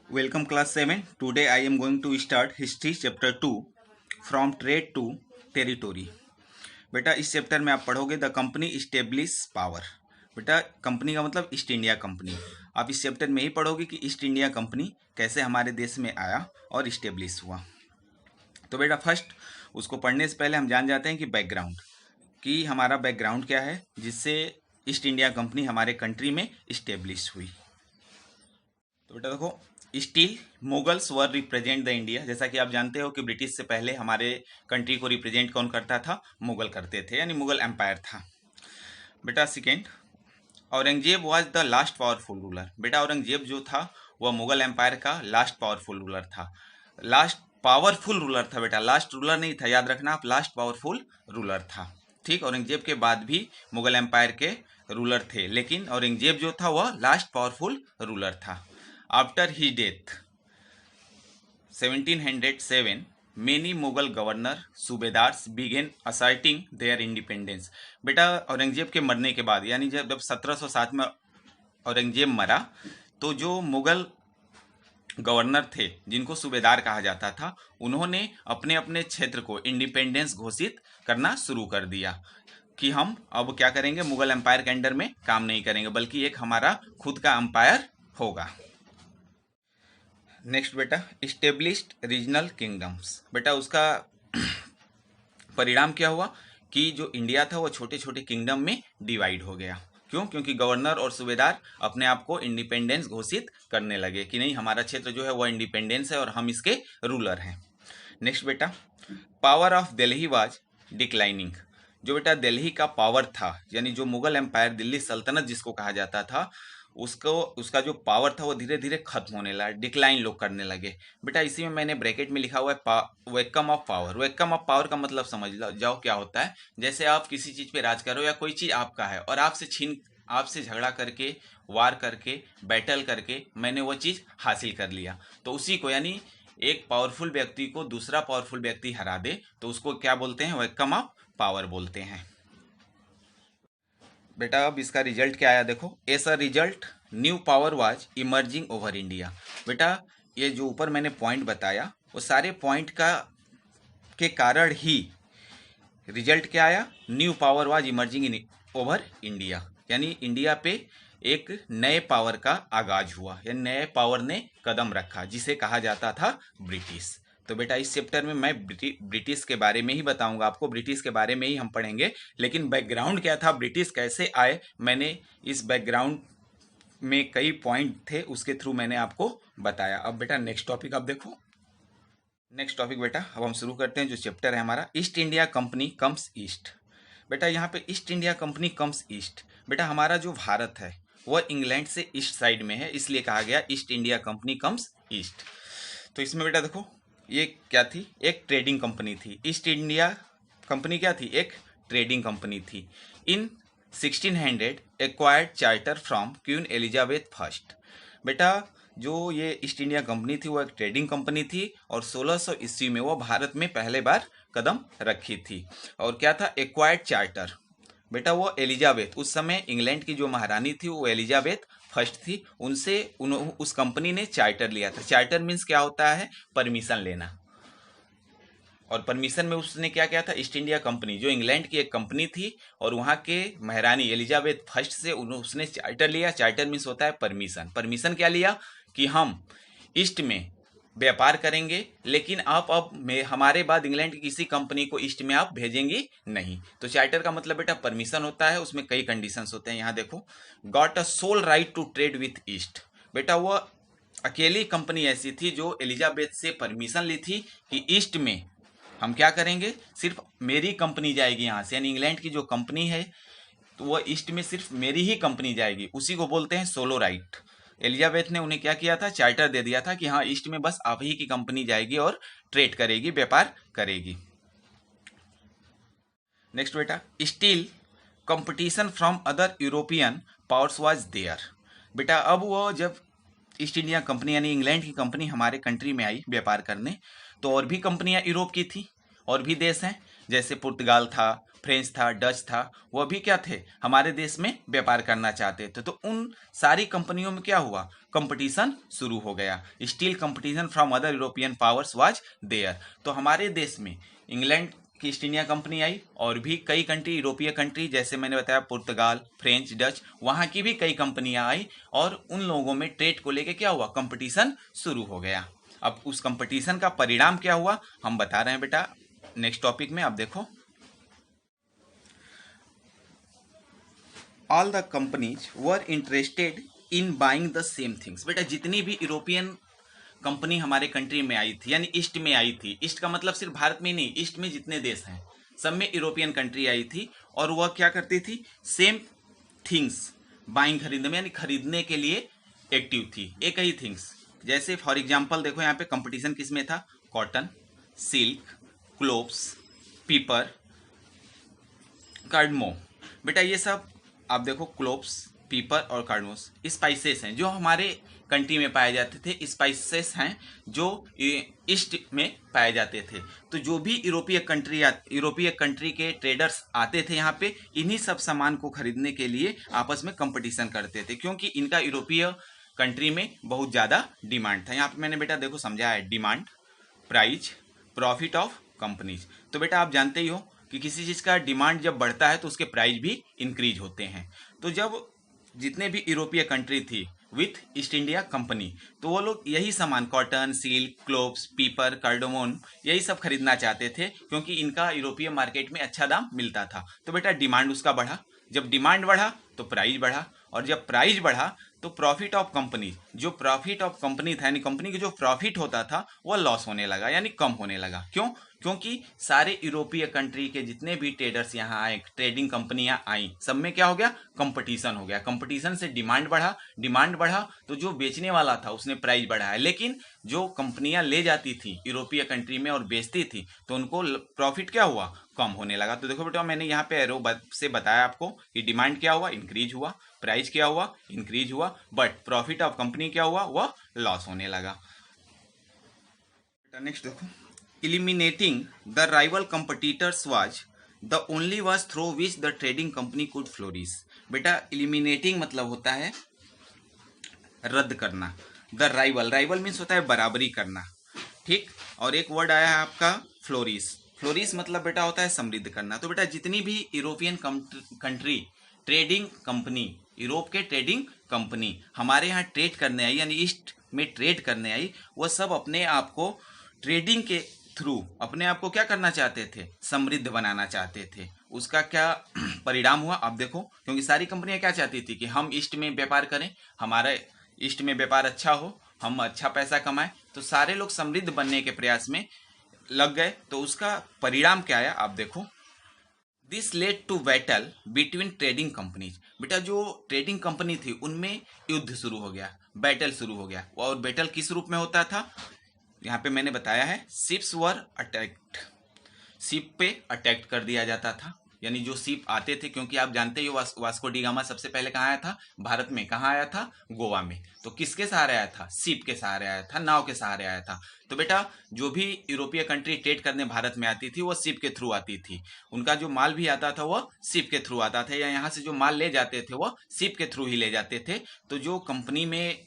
Welcome class 7. Today I am going to start history chapter 2 from trade to territory. बेटा इस chapter में आप पढ़ोगे द कंपनी इस्टेब्लिश पावर। बेटा company का मतलब ईस्ट इंडिया कंपनी। आप इस चैप्टर में ही पढ़ोगे कि ईस्ट इंडिया कंपनी कैसे हमारे देश में आया और इस्टेब्लिश हुआ। तो बेटा फर्स्ट उसको पढ़ने से पहले हम जान जाते हैं कि बैकग्राउंड, कि हमारा बैकग्राउंड क्या है जिससे ईस्ट इंडिया कंपनी हमारे कंट्री में इस्टेब्लिश हुई। तो बेटा देखो, still Mughals were represent the India. जैसा कि आप जानते हो कि ब्रिटिश से पहले हमारे कंट्री को रिप्रेजेंट कौन करता था? मुगल करते थे, यानी मुगल एम्पायर था। बेटा second, Aurangzeb was the last powerful ruler. बेटा औरंगजेब जो था वह मुगल एम्पायर का लास्ट पावरफुल रूलर था। लास्ट पावरफुल रूलर था बेटा, लास्ट रूलर नहीं था, याद रखना आप, लास्ट पावरफुल रूलर था। ठीक, औरंगजेब के बाद भी मुगल एम्पायर के रूलर थे, लेकिन औरंगजेब जो था वह लास्ट पावरफुल रूलर था। After he death 1707 many Mughal governor subedars began asserting their independence. बेटा औरंगजेब के मरने के बाद, यानी जब 1707 में औरंगजेब मरा, तो जो मुगल गवर्नर थे जिनको सूबेदार कहा जाता था, उन्होंने अपने अपने क्षेत्र को इंडिपेंडेंस घोषित करना शुरू कर दिया कि हम अब क्या करेंगे, मुगल एम्पायर के अंडर में काम नहीं करेंगे, बल्कि एक हमारा खुद का एम्पायर होगा। नेक्स्ट बेटा, इस्टेब्लिश्ड रीजनल किंगडम्स। बेटा उसका परिणाम क्या हुआ कि जो इंडिया था वो छोटे छोटे किंगडम में डिवाइड हो गया। क्यों? क्योंकि गवर्नर और सूबेदार अपने आप को इंडिपेंडेंस घोषित करने लगे कि नहीं, हमारा क्षेत्र जो है वह इंडिपेंडेंस है और हम इसके रूलर हैं। नेक्स्ट बेटा, power of Delhi was declining. जो बेटा दिल्ली का पावर था, यानी जो मुगल एम्पायर, दिल्ली सल्तनत जिसको कहा जाता था, उसका जो पावर था वो धीरे धीरे खत्म होने लगा, डिक्लाइन लोग करने लगे। बेटा इसी में मैंने ब्रैकेट में लिखा हुआ है vacuum of power. Vacuum of power का मतलब समझ लो जाओ क्या होता है। जैसे आप किसी चीज पे राज करो या कोई चीज आपका है और आपसे झगड़ा करके, वार करके, बैटल करके मैंने वो चीज हासिल कर लिया, तो उसी को, यानी एक पावरफुल व्यक्ति को दूसरा पावरफुल व्यक्ति हरा दे तो उसको क्या बोलते हैं? वेकम ऑफ पावर बोलते हैं। बेटा अब इसका रिजल्ट क्या आया देखो, as a result new power was emerging over India. बेटा ये जो ऊपर मैंने पॉइंट बताया वो सारे पॉइंट के कारण ही रिजल्ट क्या आया? New power was emerging in over India, यानी इंडिया पे एक नए पावर का आगाज हुआ, यानी नए पावर ने कदम रखा जिसे कहा जाता था ब्रिटिश। तो बेटा इस चैप्टर में मैं ब्रिटिश के बारे में ही बताऊंगा आपको, ब्रिटिश के बारे में ही हम पढ़ेंगे, लेकिन बैकग्राउंड क्या था, ब्रिटिश कैसे आए, मैंने इस बैकग्राउंड में कई पॉइंट थे उसके थ्रू मैंने आपको बताया। अब बेटा नेक्स्ट टॉपिक आप देखो। नेक्स्ट टॉपिक बेटा अब हम शुरू करते हैं, जो चैप्टर है हमारा east India company comes east. बेटा यहाँ पे east India company comes east. बेटा हमारा जो भारत है वह इंग्लैंड से ईस्ट साइड में है, इसलिए कहा गया east India company comes east. तो इसमें बेटा देखो ये क्या थी, एक ट्रेडिंग कंपनी थी। ईस्ट इंडिया कंपनी क्या थी? एक ट्रेडिंग कंपनी थी। इन 1600 acquired charter from queen Elizabeth first. बेटा जो ये ईस्ट इंडिया कंपनी थी वो एक ट्रेडिंग कंपनी थी और 1600 ईस्वी में वो भारत में पहले बार कदम रखी थी। और क्या था? Acquired charter. बेटा वो एलिजाबेथ, उस समय इंग्लैंड की जो महारानी थी वो एलिजाबेथ फर्स्ट थी, उनसे उस कंपनी ने चार्टर लिया था। चार्टर मीन्स क्या होता है? परमिशन लेना। और परमिशन में उसने क्या किया था? ईस्ट इंडिया कंपनी जो इंग्लैंड की एक कंपनी थी और वहाँ के महारानी एलिजाबेथ फर्स्ट से उसने चार्टर लिया। चार्टर मीन्स होता है परमिशन। परमिशन क्या लिया कि हम ईस्ट में व्यापार करेंगे, लेकिन आप अब में हमारे बाद इंग्लैंड की किसी कंपनी को ईस्ट में आप भेजेंगे नहीं। तो चार्टर का मतलब बेटा परमिशन होता है, उसमें कई कंडीशंस होते हैं। यहाँ देखो, got a sole right to trade with east. बेटा वो अकेली कंपनी ऐसी थी जो एलिजाबेथ से परमिशन ली थी कि ईस्ट में हम क्या करेंगे, सिर्फ मेरी कंपनी जाएगी यहाँ से, यानी इंग्लैंड की जो कंपनी है तो वह ईस्ट में सिर्फ मेरी ही कंपनी जाएगी, उसी को बोलते हैं सोलो राइट। एलिजाबेथ ने उन्हें क्या किया था? चार्टर दे दिया था कि हाँ ईस्ट में बस आप ही की कंपनी जाएगी और ट्रेड करेगी, व्यापार करेगी। नेक्स्ट बेटा, still competition from other European powers was there. बेटा अब वो जब ईस्ट इंडिया कंपनी यानी इंग्लैंड की कंपनी हमारे कंट्री में आई व्यापार करने, तो और भी कंपनियां यूरोप की थी, और भी देश हैं, जैसे पुर्तगाल था, फ्रेंच था, डच था, वह भी क्या थे, हमारे देश में व्यापार करना चाहते थे। तो उन सारी कंपनियों में क्या हुआ, कंपटीशन शुरू हो गया। Still competition from other European powers was there. तो हमारे देश में इंग्लैंड की ईस्ट इंडिया कंपनी आई और भी कई कंट्री, यूरोपीय कंट्री, जैसे मैंने बताया पुर्तगाल, फ्रेंच, डच, वहाँ की भी कई कंपनियां आई और उन लोगों में ट्रेड को लेके क्या हुआ, कंपटीशन शुरू हो गया। अब उस कंपटीशन का परिणाम क्या हुआ हम बता रहे हैं बेटा नेक्स्ट टॉपिक में। अब देखो, all the companies were interested in buying the same things. बेटा जितनी भी यूरोपियन कंपनी हमारे कंट्री में आई थी, यानी ईस्ट में आई थी, ईस्ट का मतलब सिर्फ भारत में ही नहीं, ईस्ट में जितने देश हैं सब में यूरोपियन कंट्री आई थी और वह क्या करती थी, सेम थिंग्स बाइंग, खरीदने में, यानी खरीदने के लिए एक्टिव थी, एक ही थिंग्स। जैसे फॉर एग्जांपल देखो यहाँ पे कंपटीशन किस में था, कॉटन, सिल्क, क्लोव्स, पीपर, कार्डमो। बेटा ये सब आप देखो, क्लोव्स, पीपर और कार्डमोस स्पाइसेस हैं जो हमारे कंट्री में पाए जाते थे, स्पाइसेस हैं जो ईस्ट में पाए जाते थे। तो जो भी यूरोपीय कंट्री के ट्रेडर्स आते थे यहाँ पे, इन्हीं सब सामान को खरीदने के लिए आपस में कंपटीशन करते थे, क्योंकि इनका यूरोपीय कंट्री में बहुत ज़्यादा डिमांड था। यहाँ पे मैंने बेटा देखो समझाया है, demand, price, profit of companies. तो बेटा आप जानते ही हो कि किसी चीज़ का डिमांड जब बढ़ता है तो उसके प्राइस भी इंक्रीज होते हैं। तो जब जितने भी यूरोपीय कंट्री थी विथ ईस्ट इंडिया कंपनी, तो वो लोग यही सामान, कॉटन, सिल्क, क्लोव्स, पीपर, कार्डोमोन, यही सब खरीदना चाहते थे, क्योंकि इनका यूरोपीय मार्केट में अच्छा दाम मिलता था। तो बेटा डिमांड उसका बढ़ा, जब डिमांड बढ़ा तो प्राइस बढ़ा, और जब प्राइस बढ़ा तो प्रॉफिट ऑफ कंपनी, जो प्रॉफिट ऑफ कंपनी था, यानी कंपनी की जो प्रॉफिट होता था वह लॉस होने लगा, यानी कम होने लगा। क्यों? क्योंकि सारे यूरोपीय कंट्री के जितने भी ट्रेडर्स यहाँ आए, ट्रेडिंग कंपनियां आई, सब में क्या हो गया, कंपटीशन हो गया। कंपटीशन से डिमांड बढ़ा, डिमांड बढ़ा तो जो बेचने वाला था उसने प्राइस बढ़ाया, लेकिन जो कंपनियां ले जाती थी यूरोपीय कंट्री में और बेचती थी तो उनको प्रॉफिट क्या हुआ, कम होने लगा। तो देखो बेटा मैंने यहाँ पे एरो से बताया आपको कि डिमांड क्या हुआ, इंक्रीज हुआ, प्राइस क्या हुआ, इंक्रीज हुआ, बट प्रॉफिट ऑफ कंपनी क्या हुआ, वह लॉस होने लगा। नेक्स्ट देखो, eliminating the rival competitors was the only was through which the trading company could flourish। बेटा eliminating मतलब होता है रद्द करना, द राइवल, राइवल मीन्स होता है बराबरी करना, ठीक। और एक वर्ड आया है आपका फ्लोरिश, फ्लोरिश मतलब बेटा होता है समृद्ध करना। तो बेटा जितनी भी European country trading company, Europe के ट्रेडिंग कंपनी हमारे यहाँ ट्रेड करने आई, यानी ईस्ट में ट्रेड करने आई, वह सब अपने आप को ट्रेडिंग के थ्रू अपने आप को क्या करना चाहते थे, समृद्ध बनाना चाहते थे। उसका क्या परिणाम हुआ आप देखो, क्योंकि सारी कंपनियां क्या चाहती थी कि हम ईस्ट में व्यापार करें, हमारे ईस्ट में व्यापार अच्छा हो, हम अच्छा पैसा कमाएं, तो सारे लोग समृद्ध बनने के प्रयास में लग गए। तो उसका परिणाम क्या आया आप देखो, this led to battle between trading companies. बेटा जो ट्रेडिंग कंपनी थी उनमें युद्ध शुरू हो गया, बैटल शुरू हो गया। और बैटल किस रूप में होता था, यहाँ पे मैंने बताया है, शिप्स वर अटैक्ड, शिप पे अटैक कर दिया जाता था, यानी जो शिप आते थे, क्योंकि आप जानते ही वास्को डी गामा सबसे पहले कहाँ आया था, भारत में। कहाँ आया था, गोवा में। तो किसके सहारे आया था, शिप के सहारे आया था, नाव के सहारे आया था। तो बेटा जो भी यूरोपीय कंट्री ट्रेड करने भारत में आती थी वो शिप के थ्रू आती थी, उनका जो माल भी आता था वह शिप के थ्रू आता था, या यहाँ से जो माल ले जाते थे वह शिप के थ्रू ही ले जाते थे। तो जो कंपनी में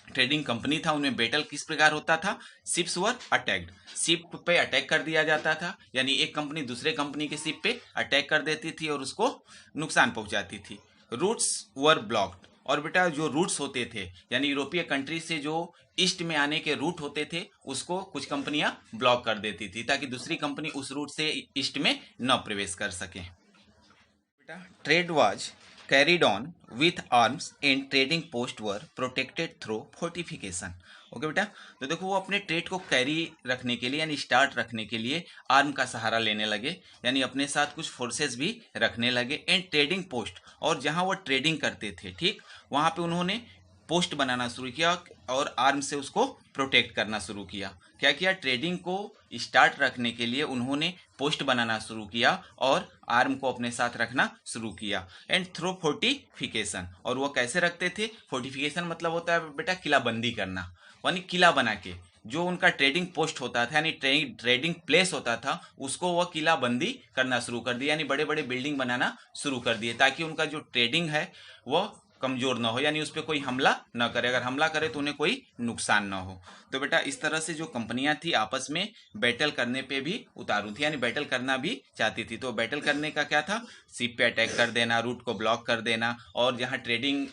ट्रेडिंग कंपनी था उनमें बैटल किस प्रकार होता था, शिप्स वर अटैक्ड, शिप पे अटैक कर दिया जाता था, यानी एक कंपनी दूसरे कंपनी के शिप पे अटैक कर देती थी और उसको नुकसान पहुंचाती थी। रूट्स वर ब्लॉक्ड, और बेटा जो रूट्स होते थे, यानी यूरोपीय कंट्री से जो ईस्ट में आने के रूट होते थे उसको कुछ कंपनियां ब्लॉक कर देती थी, ताकि दूसरी कंपनी उस रूट से ईस्ट में न प्रवेश कर सके। बेटा trade was carried on with arms and trading post were protected through fortification। Okay बेटा, तो देखो वो अपने ट्रेड को कैरी रखने के लिए, यानी स्टार्ट रखने के लिए आर्म का सहारा लेने लगे, यानी अपने साथ कुछ फोर्सेस भी रखने लगे। एंड ट्रेडिंग पोस्ट, और जहां वो ट्रेडिंग करते थे, ठीक, वहां पे उन्होंने पोस्ट बनाना शुरू किया और आर्म से उसको प्रोटेक्ट करना शुरू किया। क्या किया, ट्रेडिंग को स्टार्ट रखने के लिए उन्होंने पोस्ट बनाना शुरू किया और आर्म को अपने साथ रखना शुरू किया। एंड थ्रू फोर्टिफिकेशन, और वो कैसे रखते थे, फोर्टिफिकेशन मतलब होता है बेटा किलाबंदी करना, यानी किला बना के जो उनका ट्रेडिंग पोस्ट होता था यानी ट्रेडिंग प्लेस होता था उसको वह किलाबंदी करना शुरू कर दिया, यानी बड़े बड़े बिल्डिंग बनाना शुरू कर दिए ताकि उनका जो ट्रेडिंग है वह कमजोर ना हो, यानी उस पर कोई हमला ना करे, अगर हमला करे तो उन्हें कोई नुकसान ना हो। तो बेटा इस तरह से जो कंपनियां थी आपस में बैटल करने पे भी उतारू थी, यानी बैटल करना भी चाहती थी। तो बैटल करने का क्या था, शिप पे अटैक कर देना, रूट को ब्लॉक कर देना और जहाँ ट्रेडिंग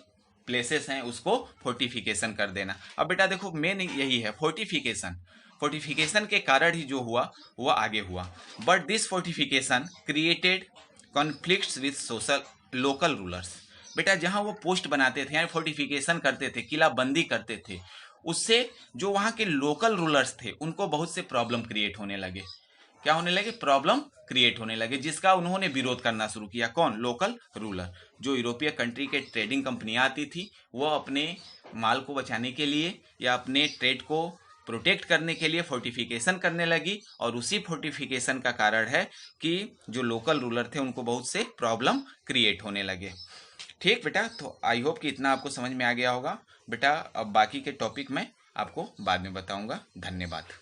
प्लेसेस हैं उसको फोर्टिफिकेशन कर देना। अब बेटा देखो मेन यही है फोर्टिफिकेशन, फोर्टिफिकेशन के कारण ही जो हुआ वो आगे हुआ। But this fortification created conflicts with social local rulers. बेटा जहां वो पोस्ट बनाते थे यानी फोर्टिफिकेशन करते थे, किला बंदी करते थे, उससे जो वहां के लोकल रूलर्स थे उनको बहुत से प्रॉब्लम क्रिएट होने लगे। क्या होने लगे, प्रॉब्लम क्रिएट होने लगे, जिसका उन्होंने विरोध करना शुरू किया। कौन, लोकल रूलर। जो यूरोपीय कंट्री के ट्रेडिंग कंपनियां आती थी वह अपने माल को बचाने के लिए या अपने ट्रेड को प्रोटेक्ट करने के लिए फोर्टिफिकेशन करने लगी, और उसी फोर्टिफिकेशन का कारण है कि जो लोकल रूलर थे उनको बहुत से प्रॉब्लम क्रिएट होने लगे। ठीक बेटा, तो आई होप कि इतना आपको समझ में आ गया होगा। बेटा अब बाकी के टॉपिक मैं आपको बाद में बताऊंगा। धन्यवाद।